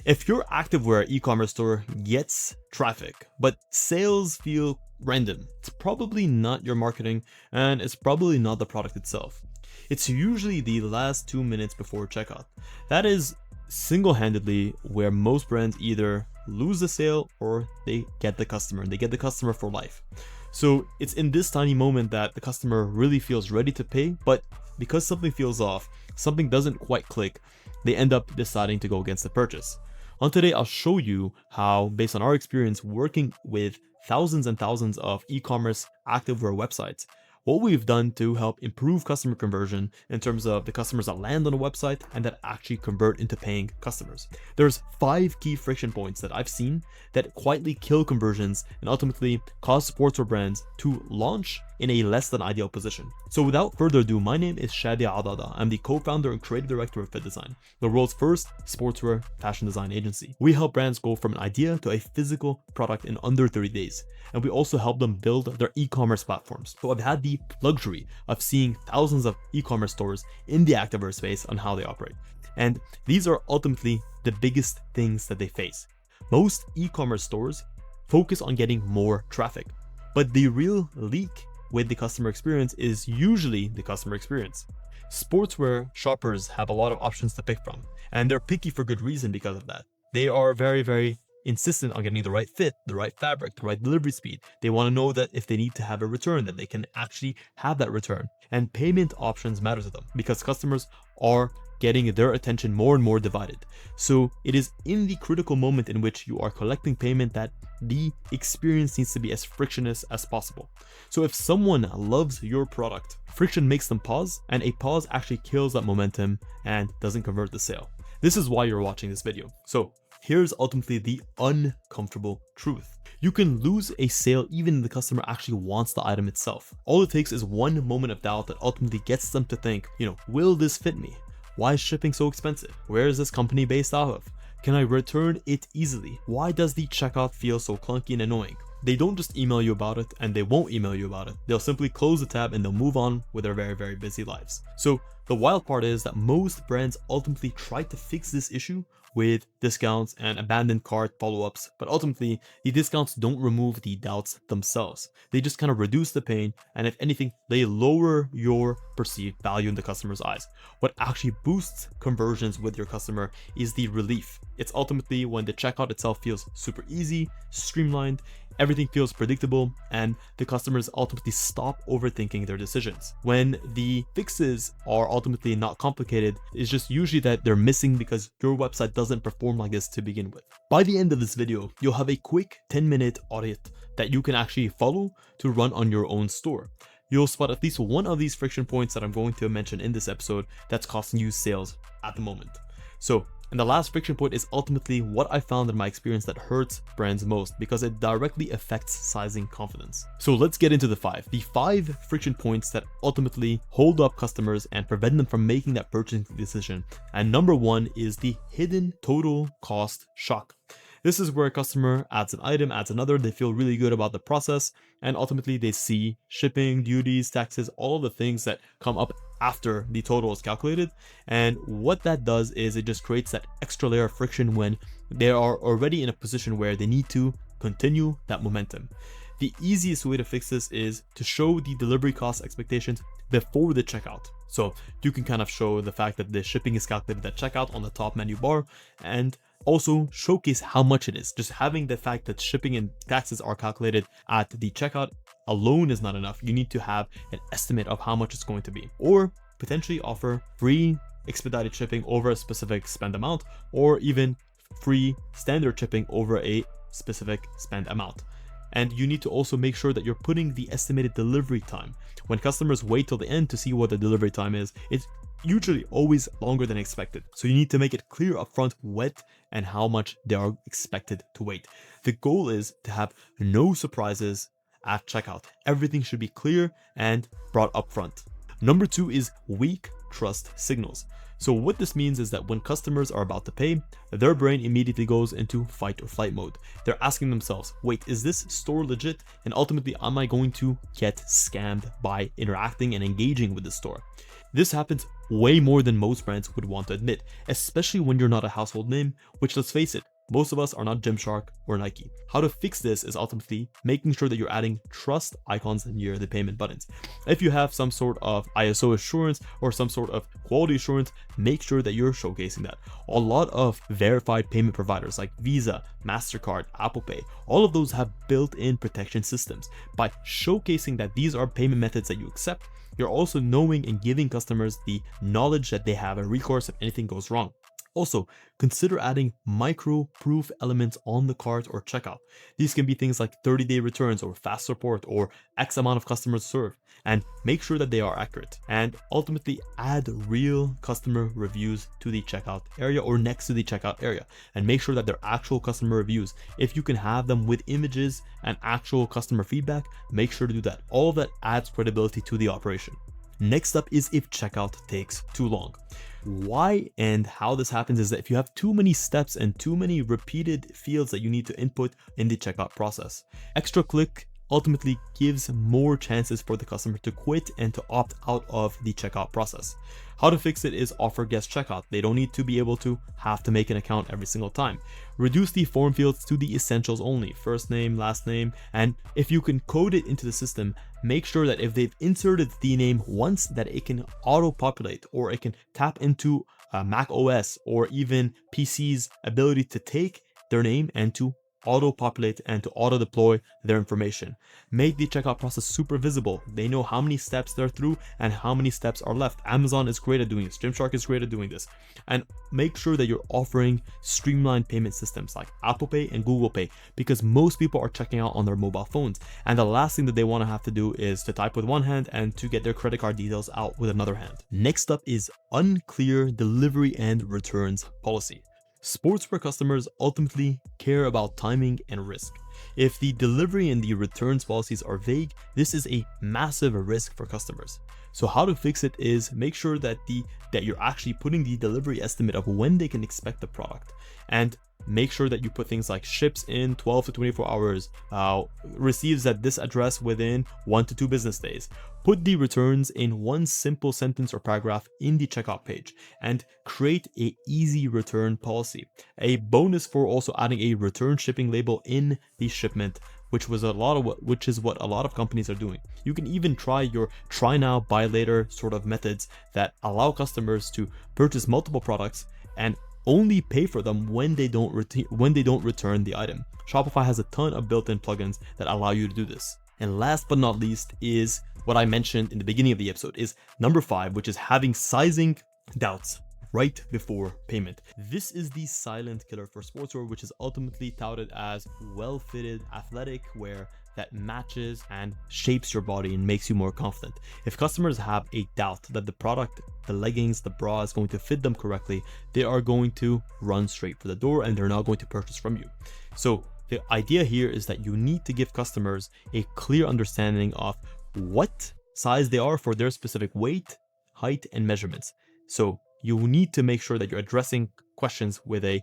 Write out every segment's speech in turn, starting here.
If your activewear e-commerce store gets traffic, but sales feel random, it's probably not your marketing and it's probably not the product itself. It's usually the last 2 minutes before checkout. That is single-handedly where most brands either lose the sale or they get the customer, and they get the customer for life. So it's in this tiny moment that the customer really feels ready to pay, but because something feels off, something doesn't quite click, they end up deciding to go against the purchase. On today, I'll show you how, based on our experience working with thousands and thousands of e-commerce activewear websites, what we've done to help improve customer conversion in terms of the customers that land on a website and that actually convert into paying customers. There's 5 key friction points that I've seen that quietly kill conversions and ultimately cause sportswear brands to launch in a less than ideal position. So without further ado, my name is Shadi Adada. I'm the co-founder and creative director of FittDesign, the world's first sportswear fashion design agency. We help brands go from an idea to a physical product in under 30 days. And we also help them build their e-commerce platforms. So I've had the luxury of seeing thousands of e-commerce stores in the activewear space on how they operate. And these are ultimately the biggest things that they face. Most e-commerce stores focus on getting more traffic, but the real leak with the customer experience is usually the customer experience. Sportswear shoppers have a lot of options to pick from, and they're picky for good reason because of that. They are very insistent on getting the right fit, the right fabric, the right delivery speed. They want to know that if they need to have a return, that they can actually have that return. And payment options matter to them because customers are getting their attention more and more divided. So it is in the critical moment in which you are collecting payment that the experience needs to be as frictionless as possible. So if someone loves your product, friction makes them pause, and a pause actually kills that momentum and doesn't convert the sale. This is why you're watching this video. So here's ultimately the uncomfortable truth. You can lose a sale even if the customer actually wants the item itself. All it takes is one moment of doubt that ultimately gets them to think, will this fit me? Why is shipping so expensive? Where is this company based out of? Can I return it easily? Why does the checkout feel so clunky and annoying? They don't just email you about it, and they won't email you about it. They'll simply close the tab and they'll move on with their very busy lives. So the wild part is that most brands ultimately try to fix this issue with discounts and abandoned cart follow-ups, but ultimately the discounts don't remove the doubts themselves. They just kind of reduce the pain, and if anything, they lower your perceived value in the customer's eyes. What actually boosts conversions with your customer is the relief. It's ultimately when the checkout itself feels super easy, streamlined, everything feels predictable, and the customers ultimately stop overthinking their decisions. When the fixes are ultimately not complicated, it's just usually that they're missing because your website doesn't perform like this to begin with. By the end of this video, you'll have a quick 10-minute audit that you can actually follow to run on your own store. You'll spot at least one of these friction points that I'm going to mention in this episode that's costing you sales at the moment. And the last friction point is ultimately what I found in my experience that hurts brands most because it directly affects sizing confidence. So let's get into the 5. The 5 friction points that ultimately hold up customers and prevent them from making that purchasing decision. And number 1 is the hidden total cost shock. This is where a customer adds an item, adds another, they feel really good about the process, and ultimately they see shipping, duties, taxes, all of the things that come up after the total is calculated. And what that does is it just creates that extra layer of friction when they are already in a position where they need to continue that momentum. The easiest way to fix this is to show the delivery cost expectations before the checkout. So you can kind of show the fact that the shipping is calculated at checkout on the top menu bar, and also showcase how much it is. Just having the fact that shipping and taxes are calculated at the checkout alone is not enough. You need to have an estimate of how much it's going to be, or potentially offer free expedited shipping over a specific spend amount, or even free standard shipping over a specific spend amount. And you need to also make sure that you're putting the estimated delivery time. When customers wait till the end to see what the delivery time is, it's usually always longer than expected. So you need to make it clear upfront what and how much they are expected to wait. The goal is to have no surprises at checkout. Everything should be clear and brought upfront. Number 2 is weak trust signals. So what this means is that when customers are about to pay, their brain immediately goes into fight or flight mode. They're asking themselves, wait, is this store legit? And ultimately, am I going to get scammed by interacting and engaging with the store? This happens way more than most brands would want to admit, especially when you're not a household name, which, let's face it, most of us are not Gymshark or Nike. How to fix this is ultimately making sure that you're adding trust icons near the payment buttons. If you have some sort of ISO assurance or some sort of quality assurance, make sure that you're showcasing that. A lot of verified payment providers like Visa, MasterCard, Apple Pay, all of those have built-in protection systems. By showcasing that these are payment methods that you accept, you're also knowing and giving customers the knowledge that they have a recourse if anything goes wrong. Also, consider adding micro proof elements on the cart or checkout. These can be things like 30-day returns or fast support or X amount of customers served, and make sure that they are accurate. And ultimately add real customer reviews to the checkout area or next to the checkout area, and make sure that they're actual customer reviews. If you can have them with images and actual customer feedback, make sure to do that. All of that adds credibility to the operation. Next up is if checkout takes too long. Why and how this happens is that if you have too many steps and too many repeated fields that you need to input in the checkout process. Extra click ultimately gives more chances for the customer to quit and to opt out of the checkout process. How to fix it is offer guest checkout. They don't need to be able to have to make an account every single time. Reduce the form fields to the essentials only, first name, last name, and if you can code it into the system, make sure that if they've inserted the name once, that it can auto-populate, or it can tap into Mac OS or even PC's ability to take their name and to auto-populate and to auto-deploy their information. Make the checkout process super visible. They know how many steps they're through and how many steps are left. Amazon is great at doing this. Gymshark is great at doing this. And make sure that you're offering streamlined payment systems like Apple Pay and Google Pay, because most people are checking out on their mobile phones. And the last thing that they want to have to do is to type with one hand and to get their credit card details out with another hand. Next up is unclear delivery and returns policy. Sportswear customers ultimately care about timing and risk. If the delivery and the returns policies are vague, this is a massive risk for customers. So how to fix it is make sure that you're actually putting the delivery estimate of when they can expect the product, and make sure that you put things like ships in 12 to 24 hours, receives at this address within 1 to 2 business days. Put the returns in one simple sentence or paragraph in the checkout page, and create a easy return policy. A bonus for also adding a return shipping label in the shipment, which is what a lot of companies are doing. You can even try your try now, buy later sort of methods that allow customers to purchase multiple products and only pay for them when they don't return the item. Shopify has a ton of built-in plugins that allow you to do this. And last but not least is what I mentioned in the beginning of the episode, is number 5, which is having sizing doubts right before payment. This is the silent killer for sportswear, which is ultimately touted as well-fitted athletic wear that matches and shapes your body and makes you more confident. If customers have a doubt that the product, the leggings, the bra is going to fit them correctly, they are going to run straight for the door and they're not going to purchase from you. So the idea here is that you need to give customers a clear understanding of what size they are for their specific weight, height, and measurements. So you need to make sure that you're addressing questions with a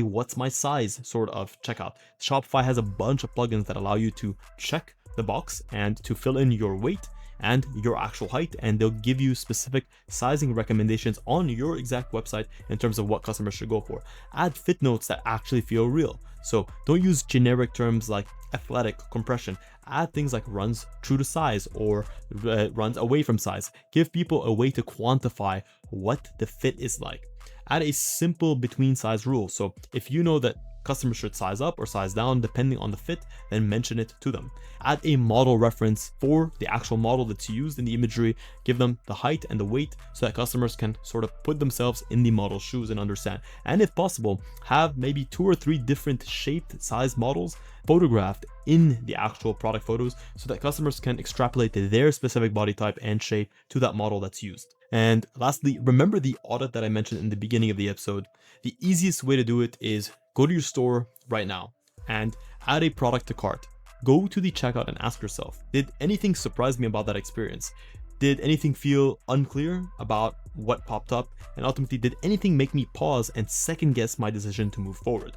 what's my size sort of checkout. Shopify has a bunch of plugins that allow you to check the box and to fill in your weight and your actual height, and they'll give you specific sizing recommendations on your exact website in terms of what customers should go for. Add fit notes that actually feel real. So don't use generic terms like athletic, compression. Add things like runs true to size or runs away from size. Give people a way to quantify what the fit is like. Add a simple between size rule. So if you know that customers should size up or size down depending on the fit, then mention it to them. Add a model reference for the actual model that's used in the imagery. Give them the height and the weight so that customers can sort of put themselves in the model's shoes and understand. And if possible, have maybe 2 or 3 different shaped size models photographed in the actual product photos so that customers can extrapolate their specific body type and shape to that model that's used. And lastly, remember the audit that I mentioned in the beginning of the episode. The easiest way to do it is go to your store right now and add a product to cart. Go to the checkout and ask yourself, did anything surprise me about that experience? Did anything feel unclear about what popped up? And ultimately, did anything make me pause and second guess my decision to move forward?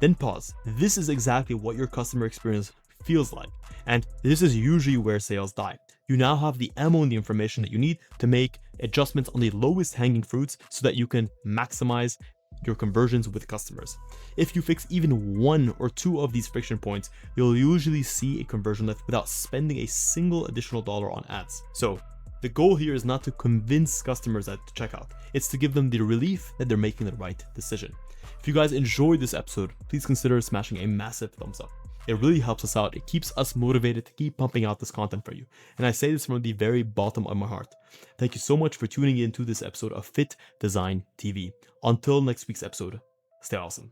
Then pause. This is exactly what your customer experience feels like. And this is usually where sales die. You now have the ammo and the information that you need to make adjustments on the lowest hanging fruits so that you can maximize your conversions with customers. If you fix even 1 or 2 of these friction points, you'll usually see a conversion lift without spending a single additional dollar on ads. So the goal here is not to convince customers at checkout, it's to give them the relief that they're making the right decision. If you guys enjoyed this episode, please consider smashing a massive thumbs up. It really helps us out. It keeps us motivated to keep pumping out this content for you. And I say this from the very bottom of my heart. Thank you so much for tuning in to this episode of Fit Design TV. Until next week's episode, stay awesome.